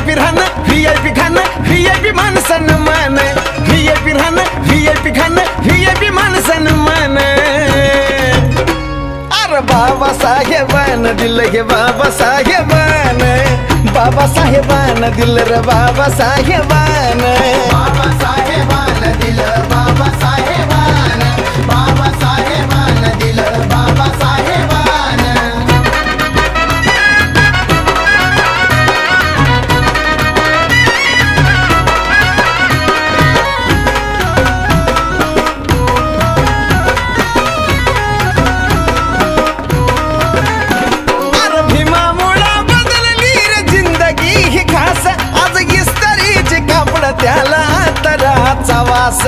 VIP राहणं VIP खाणं VIP मान सन्मान VIP राहणं VIP खाणं VIP मान सन्मान अरे बाबासाहेबान दिलं गे बाबासाहेबान बाबासाहेबान दिलं रे बाबासाहेबान बाबासाहेबान दिलं बाबासाहेबान बाबासाहेबान दिलं बाबासाहेबान अरे भीमामुळा बदलली रे जिंदगी ही खास आज इस्त्रीचे कापड त्याला तराचा वास